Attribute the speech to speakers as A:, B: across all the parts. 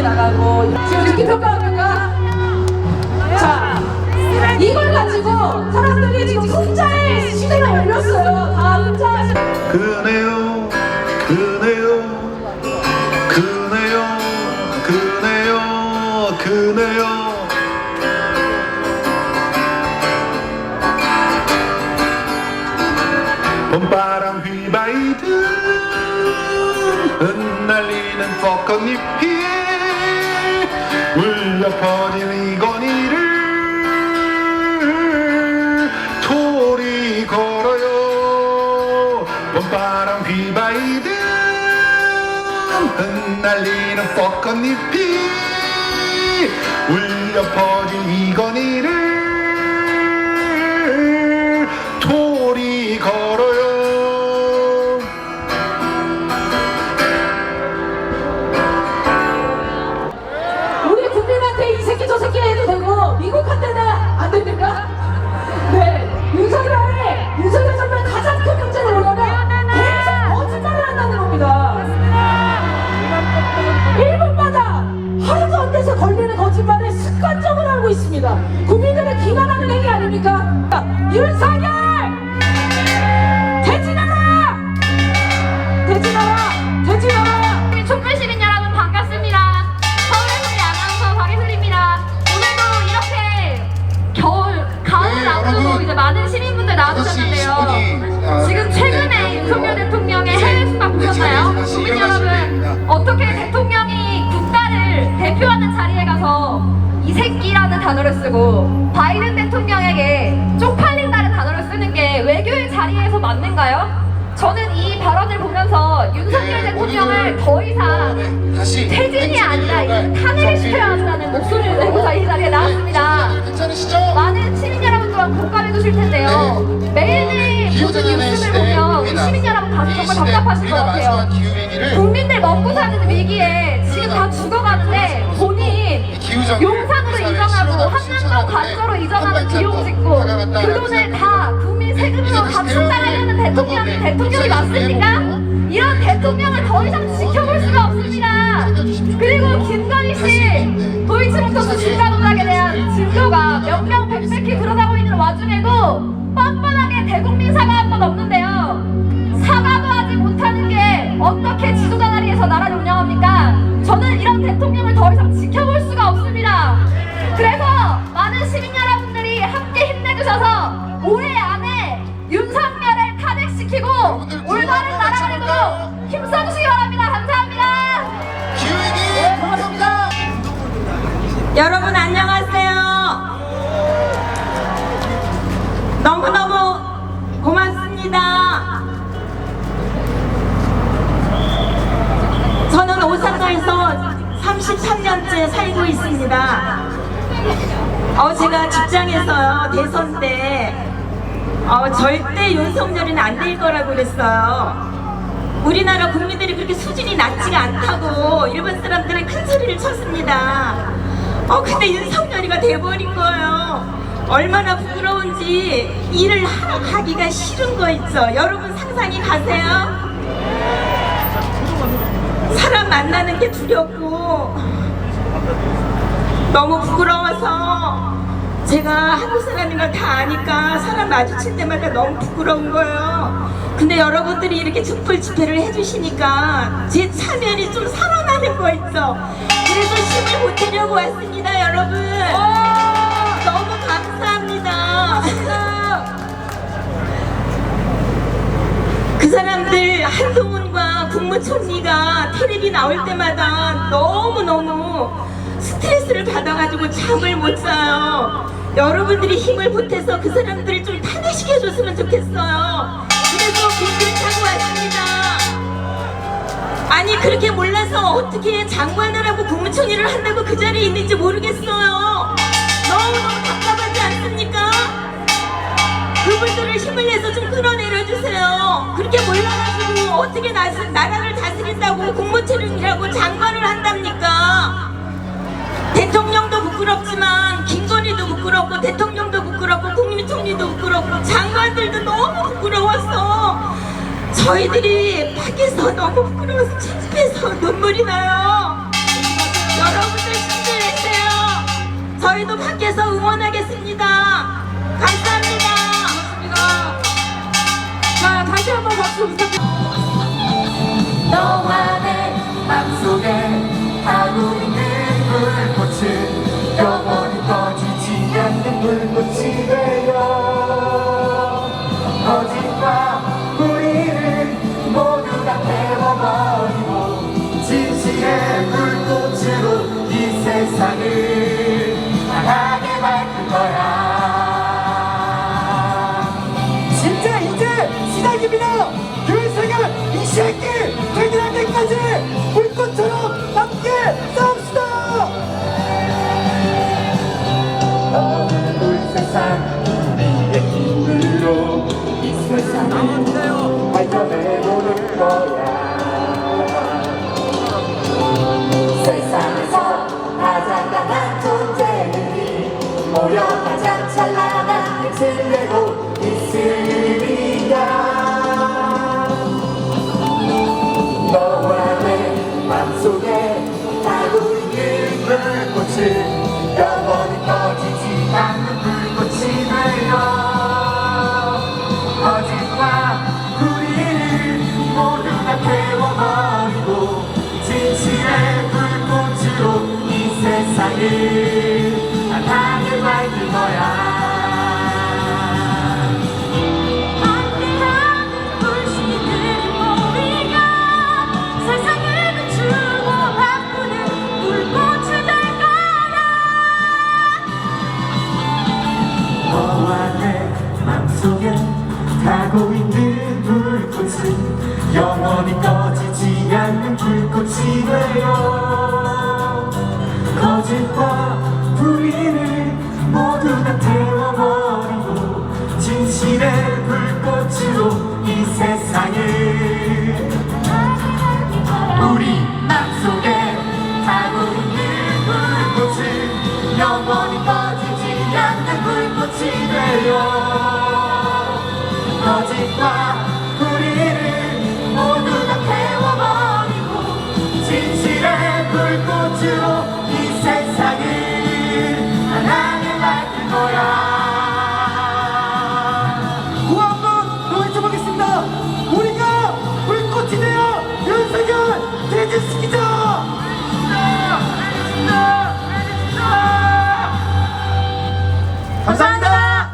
A: 나가고 지금 이렇게 평가합니까? 자, 이걸 가지고 사람들이 지금 흑자의 시대가 열렸어요. 다 흑자.
B: 그네요 그네요 그네요 그네요 그네요 봄바람 휘바이든 흩날리는 벚꽃잎이 울려 퍼진 이건희를 토리 걸어요. 봄바람 휘바이든 흩날리는 벚꽃잎이 울려 퍼진 이건희를 토리 걸어요.
A: 우리 국민한테 이 새끼 저 새끼 해도 되고 미국한테는 안 됩니까? 네, 윤석열 정부의 가장 큰 문제는 뭐냐면 계속 거짓말을 한다는 겁니다. 1분마다 하루도 안 돼서 걸리는 거짓말을 습관적으로 하고 있습니다. 국민들을 기만하는 행위 아닙니까? 윤석열! 대진하라! 대진하라! 대진하라!
C: 촛불 시민 여러분 반갑습니다. 서울의 아나운서 박예슬입니다. 오늘도 이렇게 가을 앞두고 이제 많은 시민분들 나와주셨는데요. 지금 최근에 윤석열 대통령의 해외 수박 보셨나요? 국민 여러분, 어떻게 대통령이 국가를 대표하는 자리에 가서 이 새끼라는 단어를 쓰고 바이든 대통령에게 쪽팔린다는 단어를 쓰는 게 외교의 자리에서 맞는가요? 저는 이 발언을 보면서 윤석열 대통령을 더 이상 퇴진이 아니라 이제 탄핵을 시켜야 한다는 목소리를 내고자 이 자리에 나왔습니다. 많은 시민 여러분 또한 공감해 주실 텐데요. 매일매일 모든 뉴스를 보면 우리 시민 여러분 다들 정말 답답하실 것 같아요. 국민들 먹고 사는 위기에 지금 다 죽어가는데 본인 용산으로 이전하고 한남동 관저로 이전하는 비용 짓고 그 돈을 다 국민 세금으로 다 충당하려는 대통령이 맞습니까? 이런 대통령을 더 이상 지켜볼 수가 없습니다. 그리고 김건희 씨 도이치모터스 주가 조작에 대한 증거가 명명백백히 드러나고 있는 와중에도 뻔뻔하게 대국민 사과 한 번 없는데요. 사과도 하지 못하는 게 어떻게 지도자 자리에서 나라를 운영합니까? 저는 이런 대통령을 더 이상 지켜볼 수가 없습니다. 그래서 많은 시민 여러분들이 함께 힘내주셔서 올해 안에 윤석열을 탄핵시키고 올바른 나라가 되도록 힘써주시기 바랍니다. 감사합니다.
A: 네, 고맙습니다.
D: 여러분 안녕하세요. 너무너무 고맙습니다. 저는 오사카에서 33년째 살고 있습니다. 제가 직장에서요 대선 때 절대 윤석열이는 안 될 거라고 그랬어요. 우리나라 국민들이 그렇게 수준이 낮지가 않다고 일본 사람들은 큰 소리를 쳤습니다. 근데 윤석열이가 돼버린 거예요. 얼마나 부끄러운지 일을 하러 가기가 싫은 거 있죠. 여러분 상상이 가세요? 사람 만나는 게 두렵고 너무 부끄러워서 제가 한국 사람인 걸 다 아니까 사람 마주칠 때마다 너무 부끄러운 거예요. 근데 여러분들이 이렇게 촛불 집회를 해주시니까 제 사면이 좀 살아나는 거 있죠. 그래서 힘을 보태려고 왔습니다, 여러분. 너무 감사합니다. 그 사람들 한동훈과 국무총리가 텔레비 나올 때마다 너무너무 스트레스를 받아가지고 잠을 못 자요. 여러분들이 힘을 보태서 그 사람들을 좀 탄핵시켜줬으면 좋겠어요. 그래서 비행기를 타고 왔습니다. 아니 그렇게 몰라서 어떻게 장관을 하고 국무총리를 한다고 그 자리에 있는지 모르겠어요. 너무너무 답답하지 않습니까? 그분들을 힘을 내서 좀 끌어내려주세요. 그렇게 몰라가지고 어떻게 나라를 다스린다고 국무총리라고 장관을 한답니까? 대통령도 부끄럽지만 김건희도 부끄럽고 대통령도 부끄럽고 국무총리도 부끄럽고 장관들도 너무 부끄러워서 저희들이 밖에서 너무 부끄러워서 창피해서 눈물이 나요. 여러분 저희도 밖에서 응원하겠습니다. 감사합니다.
A: 자, 다시 한번 박수 부탁드립니다.
E: 너와 내 맘속에 타고 있는 불꽃은 영원히 꺼지지 않는 불꽃이 되어 거짓과 우리를 모두 다 태워버리고 진실의 불꽃으로 이 세상을 강하게 밝힐 거야. 진짜 이제 시작입니다. 윤석열 이 새끼 퇴근할 때까지 불꽃처럼 함께 싸웁시다. 어느 세상 우리의 힘으로 이 세상을 발견해보는 거야. 세상에서 가장 강한 존재들이 모여 가장 찬란한 빛을 내고 있으리야. 너와 내 맘속에 타고 있는 불꽃은 영원히 꺼지지 않는 불꽃이 되어 거짓과 우리를 모두 다 태워버리고 진실의 불꽃으로 이 세상을 강하게 밝힐 거야. 너와 내 맘속에 타고 있는 불꽃은 영원히 꺼지지 않는 불꽃이 되어 거짓과 불의를 모두 다 태워버리고 진실의 불꽃으로 이 세상을 우리 맘속에 타고 있는 불꽃은 영원히 꺼지지 않는 불꽃이 되어 거짓과 불의를 모두 다 태워버리고 진실의 불꽃으로 이 세상을 하나님 밝힐 거야. 구호 한번 더 외쳐보겠습니다. 우리가 불꽃이 되어 윤석열 퇴진시키자. 감사합니다.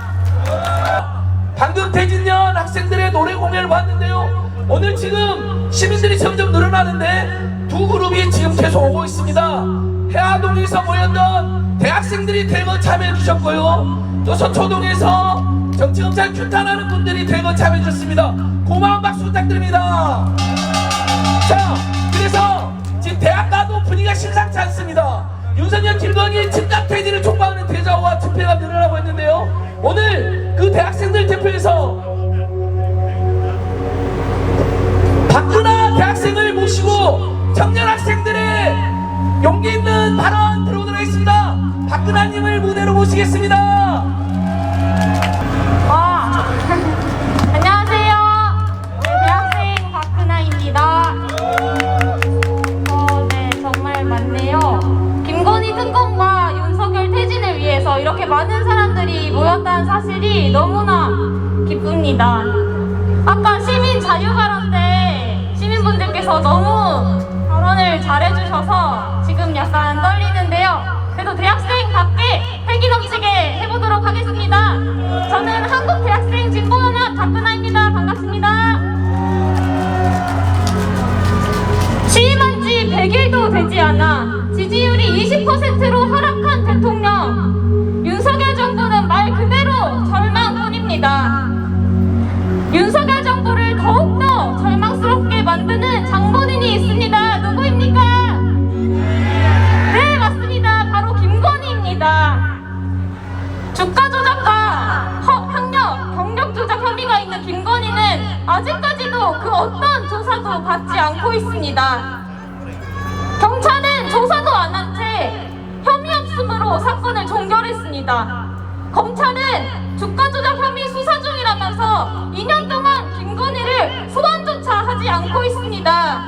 F: 방금 대진년 학생들의 노래 공연을 봤는데요. 오늘 지금 시민들이 점점 늘어나는데 두 그룹이 지금 계속 오고 있습니다. 해화동에서 모였던 대학생들이 대거 참여해 주셨고요. 또 서초동에서 정치검찰 규탄하는 분들이 대거 참여해 주셨습니다. 고마운 박수 부탁드립니다. 자, 그래서 지금 대학 가도 분위기가 심상치 않습니다. 윤석열, 김건희 즉각 퇴진을 촉구하는 대자와 집회가 늘어나고 있는데요. 오늘 그 대학생들 대표에서 박근혜 대학생을 모시고 청년 학생들의 용기 있는 발언 들어보도록 하겠습니다. 박근혜님을 무대로 모시겠습니다.
C: 안녕하세요. 네, 대학생 박근아입니다. 네, 정말 많네요. 김건희 특검과 윤석열 퇴진을 위해서 이렇게 많은 사람들이 모였다는 사실이 너무나 기쁩니다. 아까 시민 자유발언 때 시민분들께서 너무 발언을 잘해주셔서 지금 약간 떨리는데요. 그래도 대학생답게 활기 넘치게 해보도록 하겠습니다. 저는 한국대학생 진보연합 박근아입니다. 반갑습니다. 취임한 지 100일도 되지 않아 지지율이 20%로 하락한 대통령 윤석열 정부는 말 그대로 절망뿐입니다. 윤석열 정부를 더욱더 절망스럽게 만드는 장본인이 있습니다. 누구입니까? 네, 맞습니다. 바로 김건희입니다. 주가 조작과 학력, 경력 조작 혐의가 있는 김건희는 아직까지도 그 어떤 조사도 받지 않고 있습니다. 경찰은 조사도 안 한 채 혐의 없음으로 사건을 종결했습니다. 검찰은 주가 조작 혐의 수사 중이라면서 2년 동안 김건희를 소환조차 하지 않고 있습니다.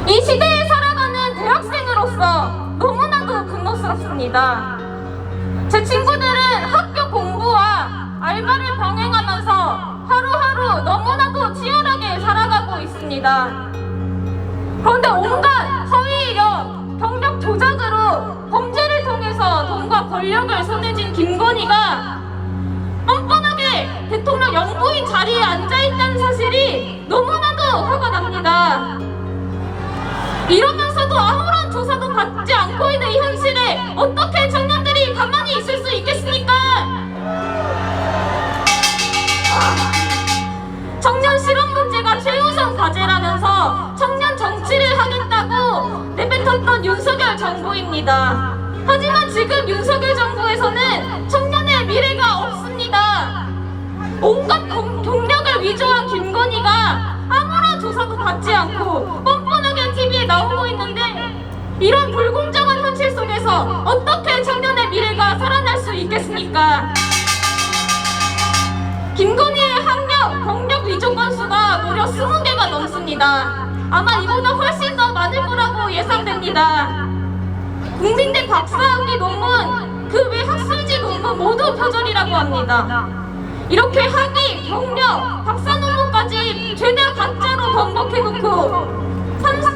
C: 이 시대에 살아가는 대학생으로서 너무나도 분노스럽습니다. 되었습니다. 제 친구들은 학교 공부와 알바를 병행하면서 하루하루 너무나도 치열하게 살아가고 있습니다. 그런데 온갖 허위 이력, 경력 조작으로 범죄를 통해서 돈과 권력을 손에 쥔 김건희가 뻔뻔하게 대통령 영부인 자리에 앉아있다는 사실이 너무나도 화가 납니다. 이러면서도 아무런 조사도 받지 않고 있는 이 현실에 어떻게 청년들이 가만히 있을 수 있겠습니까? 청년 실업 문제가 최우선 과제라면서 청년 정치를 하겠다고 내뱉었던 윤석열 정부입니다. 하지만 지금 윤석열 정부에서는 청년의 미래가 없습니다. 온갖 경력을 위조한 김건희가 아무런 조사도 받지 않고 뻔뻔하게 TV에 나오고 있는데 이런 불공정한 현실 속에서 어떻게 청년의 미래가 살아날 수 있겠습니까? 김건희의 학력, 경력 위조 건수가 무려 20개가 넘습니다. 아마 이보다 훨씬 더 많을 거라고 예상됩니다. 국민대 박사학위 논문, 그 외 학술지 논문 모두 표절이라고 합니다. 이렇게 학위, 경력, 박사 논문까지 죄다 가짜로 번복해놓고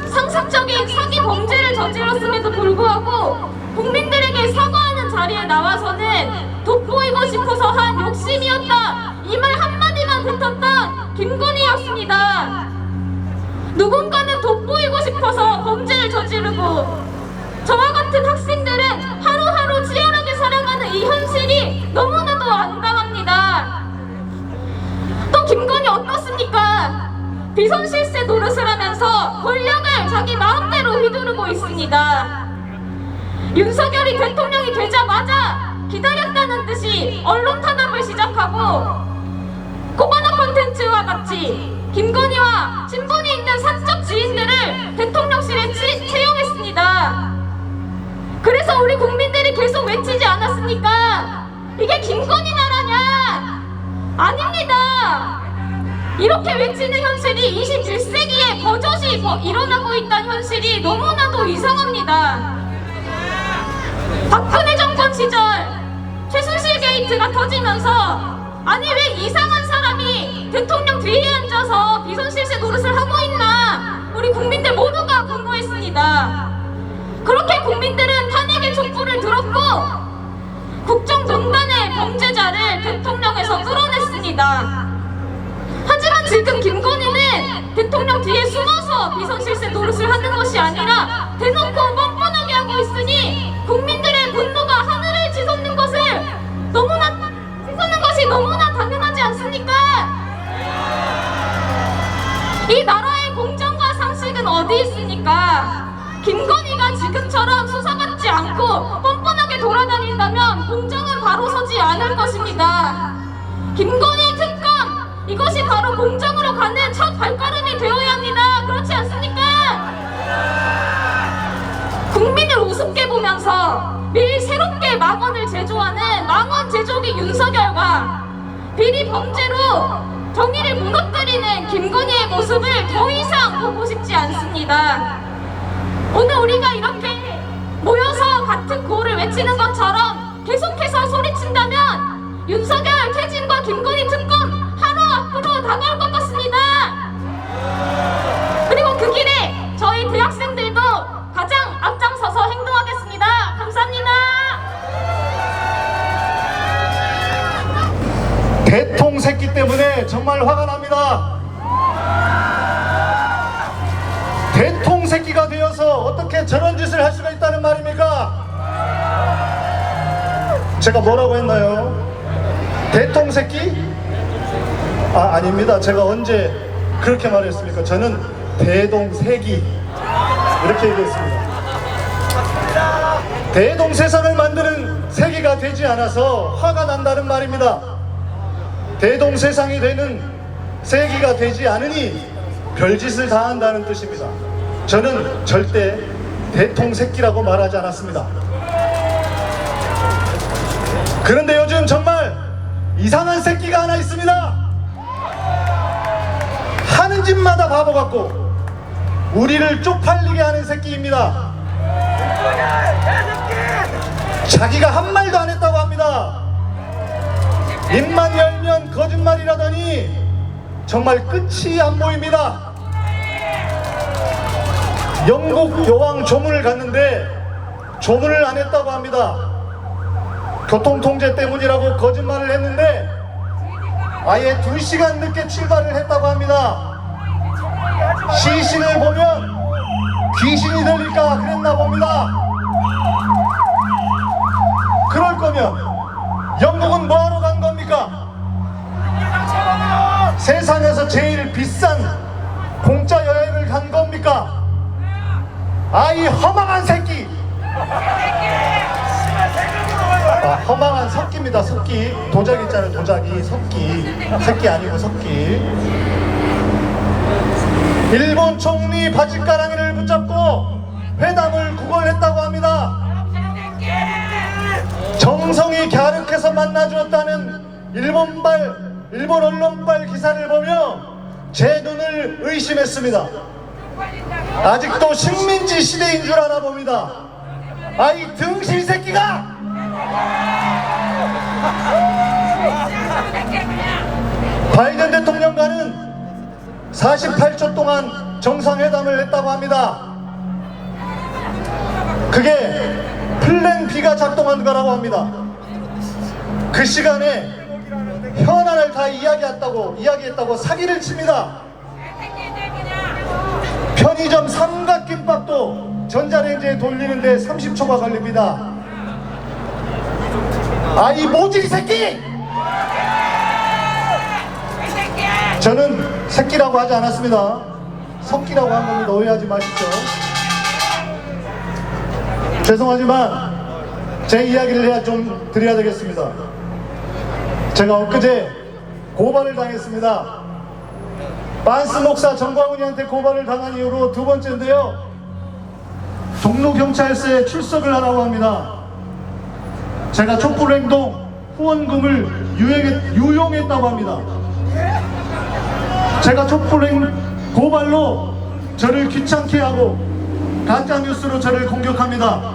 C: 상습적인 사기 범죄를 저질렀음에도 불구하고 국민들에게 사과하는 자리에 나와서는 돋보이고 싶어서 한 욕심이었다, 이 말 한마디만 뱉었던 김건희였습니다. 누군가는 돋보이고 싶어서 범죄를 저지르고 저와 같은 학생들은 하루하루 치열하게 살아가는 이 현실이 너무나도 안당합니다. 또 김건희 어떻습니까? 비선실세 노릇을 하면서 권력을 자기 마음대로 휘두르고 있습니다. 윤석열이 대통령이 되자마자 기다렸다는 듯이 언론 탄압을 시작하고 꼬바나 콘텐츠와 같이 김건희와 친분이 있는 사적 지인들을 대통령실에 채용했습니다. 그래서 우리 국민들이 계속 외치지 않았습니까? 이게 김건희 나라냐? 아닙니다. 이렇게 외치는 현실이 21세기에 버젓이 일어나고 있다는 현실이 너무나도 이상합니다. 박근혜 정권 시절 최순실 게이트가 터지면서 아니 왜 이상한 사람이 대통령 뒤에 앉아서 비선실세 노릇을 하고 있나 우리 국민들 모두가 궁금했습니다. 그렇게 국민들은 탄핵의 촛불을 들었고 국정농단의 범죄자를 대통령에서 끌어냈습니다. 하지만 지금 김건희는 대통령 뒤에 숨어서 비선실세 노릇을 하는 것이 아니라 대놓고 뻔뻔하게 하고 있으니 국민들의 분노가 하늘을 치솟는 것이 너무나 당연하지 않습니까? 이 나라의 공정과 상식은 어디 있습니까? 김건희가 지금처럼 수사받지 않고 뻔뻔하게 돌아다닌다면 공정은 바로 서지 않을 것입니다. 김건희 특검, 이것이 바로 공정으로 가는 첫 발걸음이 되어야 합니다. 그렇지 않습니까? 국민을 우습게 보면서 매일 새롭게 망언을 제조하는 망언 제조기 윤석열과 비리 범죄로 정의를 무너뜨리는 김건희의 모습을 더 이상 보고 싶지 않습니다. 오늘 우리가 이렇게 모여서 같은 구호를 외치는 것처럼 계속해서 소리친다면 윤석열, 퇴진과 김건희 특검 하루 앞으로 다가올 것 같습니다. 그리고 그 길에 저희 대학생들도 가장 앞장서서 행동하겠습니다. 감사합니다.
E: 대통 새끼 때문에 정말 화가 납니다. 대통 새끼가 되어서 어떻게 저런 짓을 할 수가 있다는 말입니까? 제가 뭐라고 했나요? 대통 새끼? 아닙니다. 제가 언제 그렇게 말했습니까? 저는 대동새기 이렇게 얘기했습니다. 대동세상을 만드는 세기가 되지 않아서 화가 난다는 말입니다. 대동세상이 되는 세기가 되지 않으니 별짓을 다 한다는 뜻입니다. 저는 절대 대통새끼라고 말하지 않았습니다. 그런데 요즘 정말 이상한 새끼가 하나 있습니다. 하는 짓마다 바보 같고 우리를 쪽팔리게 하는 새끼입니다. 자기가 한 말도 안 했다고 합니다. 입만 열면 거짓말이라더니 정말 끝이 안 보입니다. 영국 여왕 조문을 갔는데 조문을 안 했다고 합니다. 교통통제 때문이라고 거짓말을 했는데 아예 2시간 늦게 출발을 했다고 합니다. 시신을 보면 귀신이 들릴까 그랬나 봅니다. 그럴 거면 영국은 뭐하러 간 겁니까? 세상에서 제일 비싼 공짜 여행을 간 겁니까? 아이 허망한 새끼! 허망한 석기입니다. 석기. 도자기 있잖아요. 도자기. 석기. 새끼 아니고 석기. 일본 총리 바짓가랑이를 붙잡고 회담을 구걸했다고 합니다. 정성이 갸륵해서 만나주었다는 일본 언론발 기사를 보며 제 눈을 의심했습니다. 아직도 식민지 시대인 줄 아나 봅니다. 아이 등신 새끼가! 바이든 대통령과는 48초 동안 정상회담을 했다고 합니다. 그게 플랜 B가 작동한 거라고 합니다. 그 시간에 현안을 다 이야기했다고 사기를 칩니다. 편의점 삼각김밥도 전자레인지에 돌리는데 30초가 걸립니다. 아이 모질 새끼! 저는 새끼라고 하지 않았습니다. 석기라고 한 겁니다. 오해하지 마십시오. 죄송하지만 제 이야기를 좀 드려야 되겠습니다. 제가 엊그제 고발을 당했습니다. 만스 목사 정광훈이한테 고발을 당한 이후로 두 번째인데요. 종로경찰서에 출석을 하라고 합니다. 제가 촛불행동 후원금을 유용했다고 합니다. 제가 촛불행 고발로 저를 귀찮게 하고 가짜뉴스로 저를 공격합니다.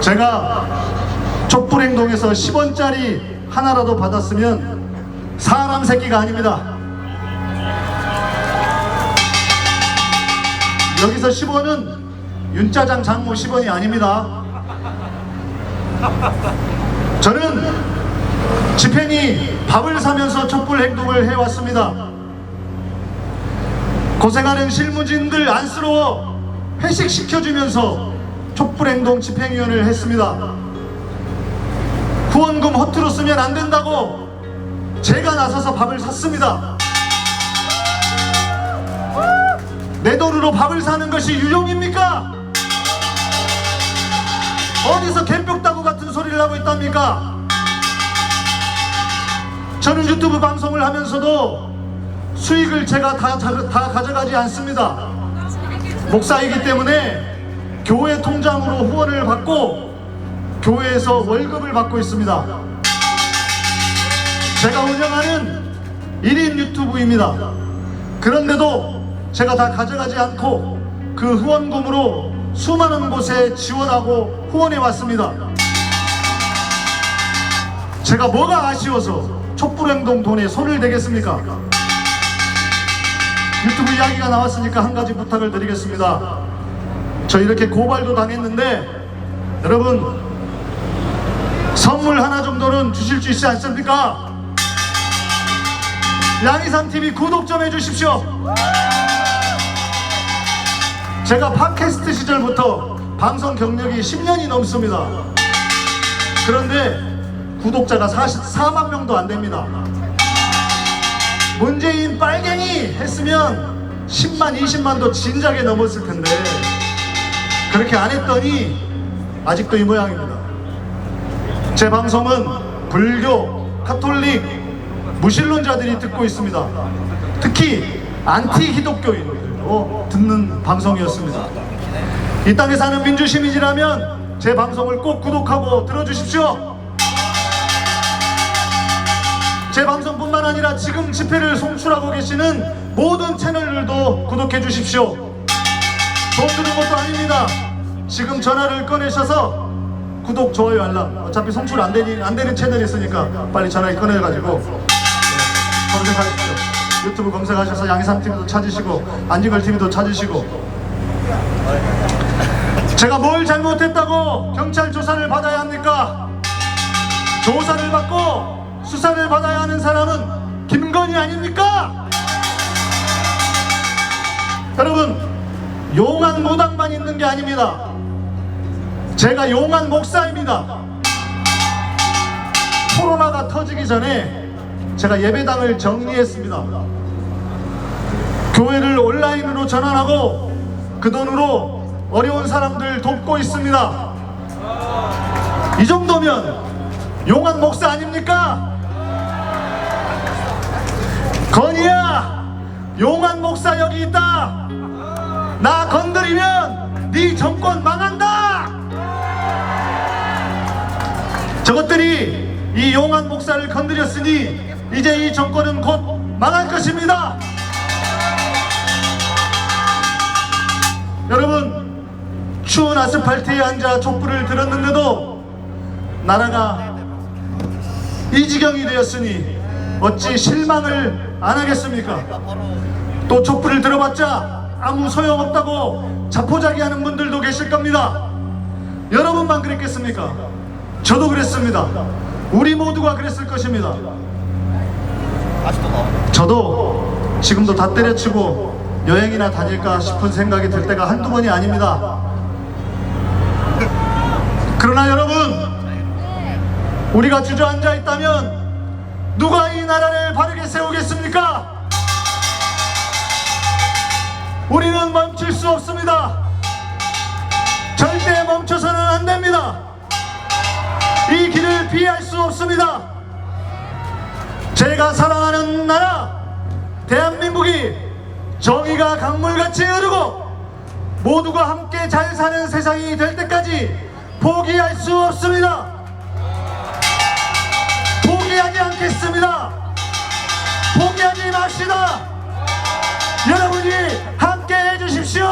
E: 제가 촛불행동에서 10원짜리 하나라도 받았으면 사람 새끼가 아닙니다. 여기서 10원은 윤짜장 장모 10원이 아닙니다. 저는 집행이 밥을 사면서 촛불행동을 해왔습니다. 고생하는 실무진들 안쓰러워 회식 시켜주면서 촛불행동 집행위원회를 했습니다. 후원금 허투루 쓰면 안 된다고 제가 나서서 밥을 샀습니다. 내 돈으로 밥을 사는 것이 유용입니까? 어디서 갬벽다구 같은 소리를 하고 있답니까? 저는 유튜브 방송을 하면서도 수익을 제가 다 가져가지 않습니다. 목사이기 때문에 교회 통장으로 후원을 받고 교회에서 월급을 받고 있습니다. 제가 운영하는 1인 유튜브입니다. 그런데도 제가 다 가져가지 않고 그 후원금으로 수많은 곳에 지원하고 후원해 왔습니다. 제가 뭐가 아쉬워서 촛불행동 돈에 손을 대겠습니까? 유튜브 이야기가 나왔으니까 한 가지 부탁을 드리겠습니다. 저 이렇게 고발도 당했는데 여러분 선물 하나 정도는 주실 수 있지 않습니까? 양이삼TV 구독 좀 해주십시오. 제가 팟캐스트 시절부터 방송 경력이 10년이 넘습니다. 그런데 구독자가 44만 명도 안 됩니다. 문재인 빨갱이 했으면 10만, 20만도 진작에 넘었을 텐데 그렇게 안 했더니 아직도 이 모양입니다. 제 방송은 불교, 카톨릭, 무신론자들이 듣고 있습니다. 특히 안티 기독교인으로 듣는 방송이었습니다. 이 땅에 사는 민주시민이라면 제 방송을 꼭 구독하고 들어주십시오. 제 방송뿐만 아니라 지금 집회를 송출하고 계시는 모든 채널들도 구독해 주십시오. 돈 드는 것도 아닙니다. 지금 전화를 꺼내셔서 구독, 좋아요, 알람. 어차피 송출 안 되는 채널이 있으니까 빨리 전화기 꺼내가지고 검색하십시오. 유튜브 검색하셔서 양희삼TV도 찾으시고 안진걸TV도 찾으시고. 제가 뭘 잘못했다고 경찰 조사를 받아야 합니까? 조사를 받고 수사를 받아야 하는 사람은 김건희 아닙니까? 여러분, 용한 무당만 있는 게 아닙니다. 제가 용한 목사입니다. 코로나가 터지기 전에 제가 예배당을 정리했습니다. 교회를 온라인으로 전환하고 그 돈으로 어려운 사람들 돕고 있습니다. 이 정도면 용한 목사 아닙니까? 건희야, 용한 목사 여기 있다. 나 건드리면 네 정권 망한다. 저것들이 이 용한 목사를 건드렸으니 이제 이 정권은 곧 망할 것입니다. 여러분, 추운 아스팔트에 앉아 촛불을 들었는데도 나라가 이 지경이 되었으니 어찌 실망을 안 하겠습니까? 또 촛불을 들어봤자 아무 소용없다고 자포자기하는 분들도 계실 겁니다. 여러분만 그랬겠습니까? 저도 그랬습니다. 우리 모두가 그랬을 것입니다. 저도 지금도 다 때려치고 여행이나 다닐까 싶은 생각이 들 때가 한두 번이 아닙니다. 그러나 여러분, 우리가 주저앉아 있다면 누가 이 나라를 바르게 세우겠습니까? 우리는 멈출 수 없습니다. 절대 멈춰서는 안 됩니다. 이 길을 피할 수 없습니다. 제가 사랑하는 나라 대한민국이 정의가 강물같이 흐르고 모두가 함께 잘 사는 세상이 될 때까지 포기할 수 없습니다. 포기하지 않겠습니다. 포기하지 맙시다. 여러분이 함께 해주십시오.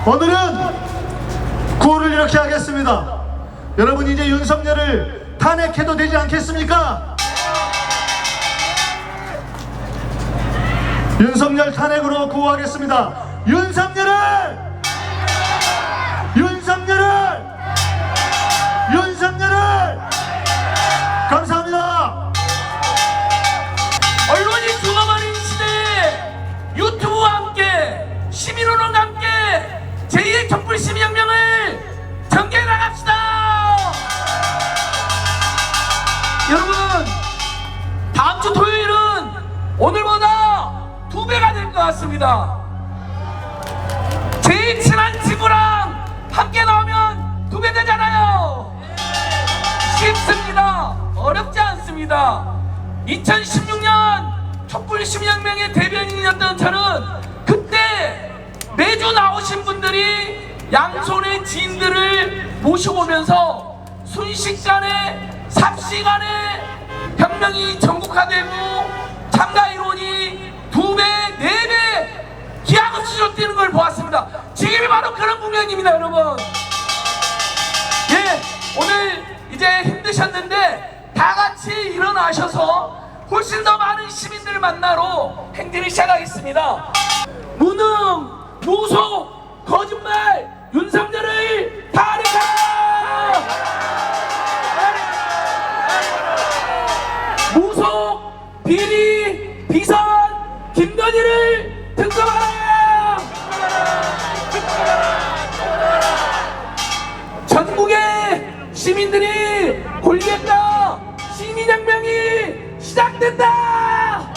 E: 오늘은 구호를 이렇게 하겠습니다. 여러분, 이제 윤석열을 탄핵해도 되지 않겠습니까? 윤석열 탄핵으로 구호하겠습니다. 윤석열을 감사합니다.
F: 언론이 죽어버린 시대에 유튜브와 함께 시민언론과 함께 제2의 촛불 시민혁명을 전개해 나갑시다. 여러분, 다음 주 토요일은 오늘보다 2배가 될 것 같습니다. 제일 친한 친구랑 함께 나오면 2배 되잖아요. 쉽습니다. 어렵지 않습니다. 2016년 촛불 시민혁명의 대변인이었던 저는 그때 매주 나오신 분들이 양손의 지인들을 모시고 오면서 순식간에 삽시간에 혁명이 전국화되고 참가 인원이 2배, 4배 기하급수로 뛰는 걸 보았습니다. 지금이 바로 그런 국면입니다, 여러분. 예, 오늘 이제 힘드셨는데 다 같이 일어나셔서 훨씬 더 많은 시민들을 만나러 행진을 시작하겠습니다. 무능, 무속, 거짓말, 윤석열을 탄핵하라! 무속, 비리, 비선, 김건희를 특검하라! 전국의 시민들이 골겠다! 시민혁명이 시작된다!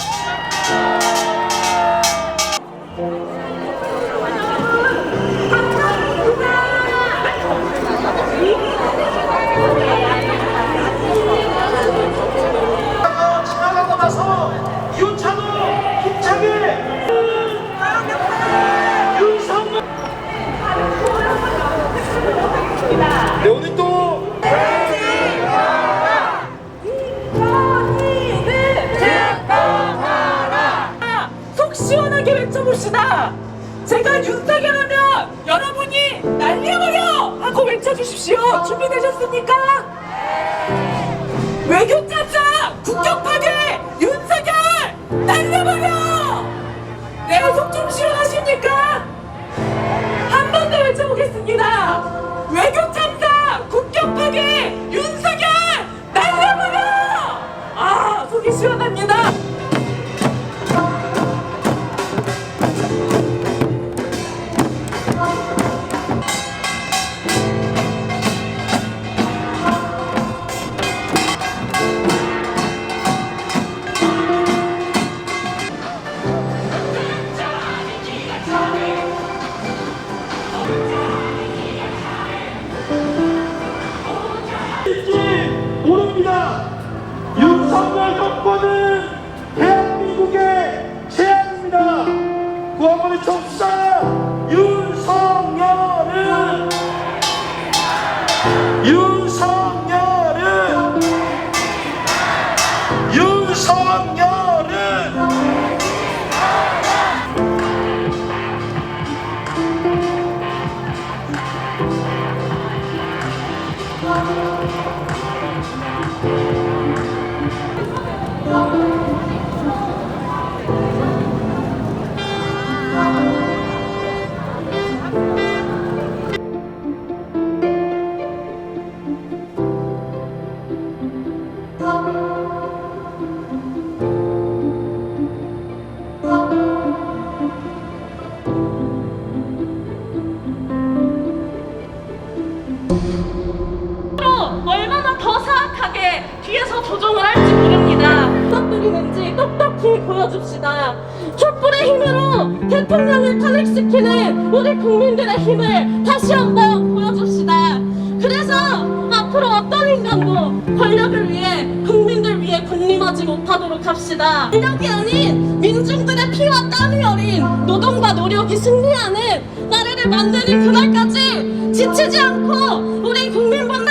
E: 지나가고 나서 유차도 힘차게 윤석열. 네, 오늘 또
A: 이건희들
G: 조종을 할지 모릅니다. 부탁드리는지 똑똑히 보여줍시다. 촛불의 힘으로 대통령을 탄핵시키는 우리 국민들의 힘을 다시 한번 보여줍시다. 그래서 앞으로 어떤 인간도 권력을 위해 국민들 위해 군림하지 못하도록 합시다. 권력이 아닌 민중들의 피와 땀이 어린 노동과 노력이 승리하는 나라를 만드는 그날까지 지치지 않고 우리 국민분들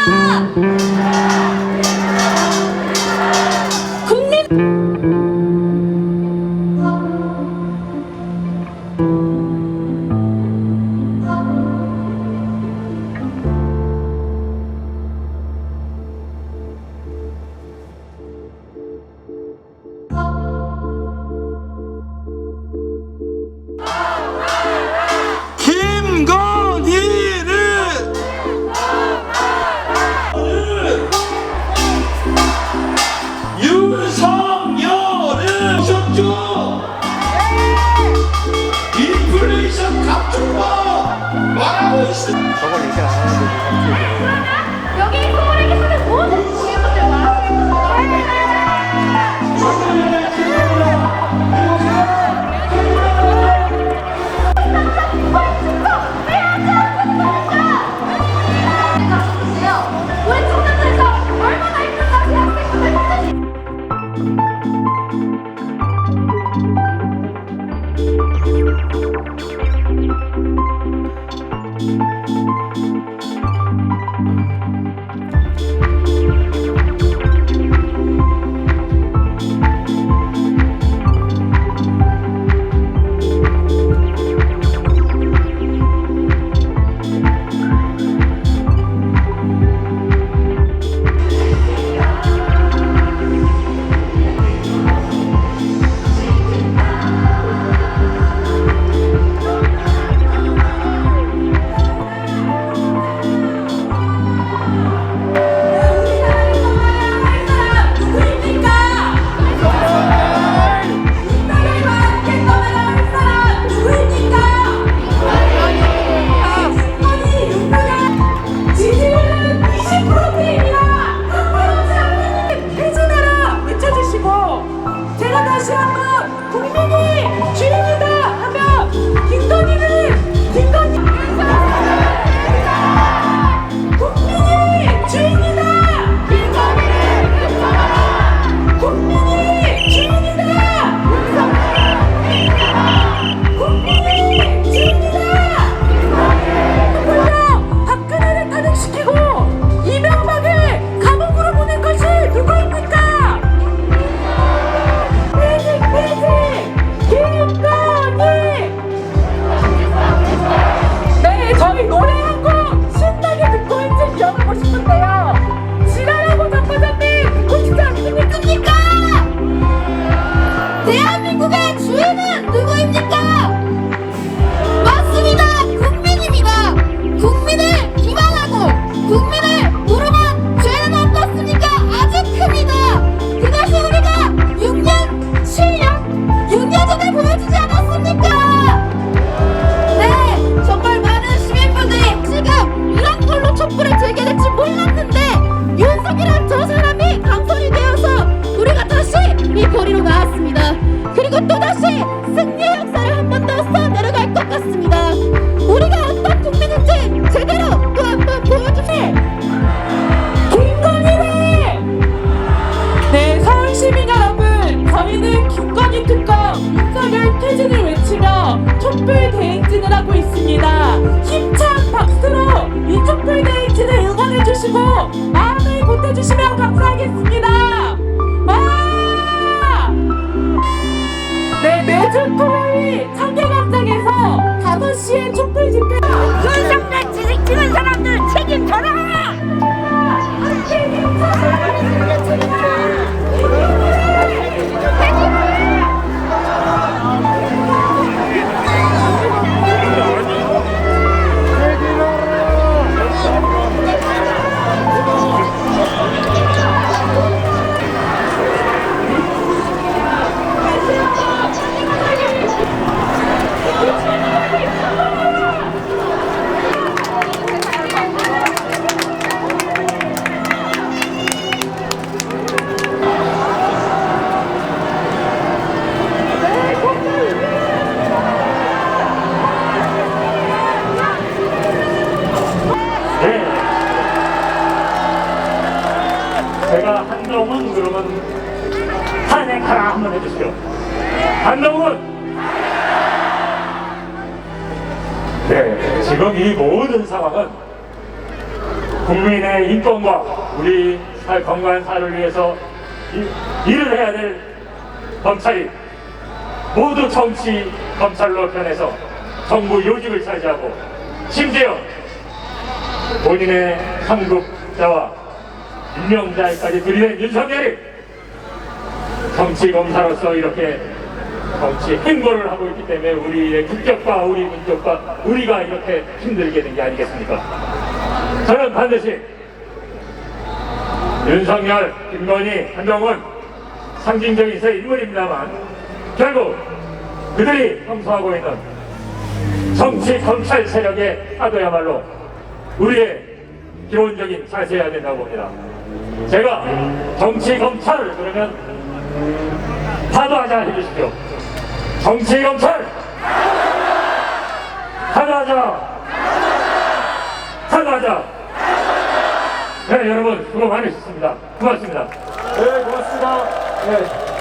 F: 윤석열은 오셨죠? 인플레이션 감축법 말하고 있습니다.
C: 여기 서울에 계시는 모든 국민분들과 우리 청년들에서 얼마나 힘든가 대학생분들
G: 촛불 대행진을 하고 있습니다. 힘찬 박수로 이 촛불 대행진을 응원해 주시고 마음을 보태 주시면 감사하겠습니다. 네, 매주 토요일 청계광장에서 5시에 촛불 집회.
C: 윤석열 찍는 사람들 책임져라!
H: 한번 해주시죠. 한동훈. 네, 지금 이 모든 상황은 국민의 인권과 우리 건강한 사회를 위해서 일을 해야 될 검찰이 모두 정치 검찰로 변해서 정부 요직을 차지하고 심지어 본인의 상급자와 임명자까지 들이댄 윤석열이 정치 검사로서 이렇게 정치 행보를 하고 있기 때문에 우리의 국격과 우리 민족과 우리가 이렇게 힘들게 된 게 아니겠습니까? 저는 반드시 윤석열, 김건희, 한동훈 상징적인 세 인물입니다만 결국 그들이 형성하고 있는 정치 검찰 세력의 파도야말로 우리의 기본적인 자세여야 된다고 봅니다. 제가 정치 검찰을 그러면 파도하자 해주십시오. 정치 검찰 파도하자. 파도하자. 네, 여러분 수고 많으셨습니다. 고맙습니다.
F: 네, 고맙습니다. 네.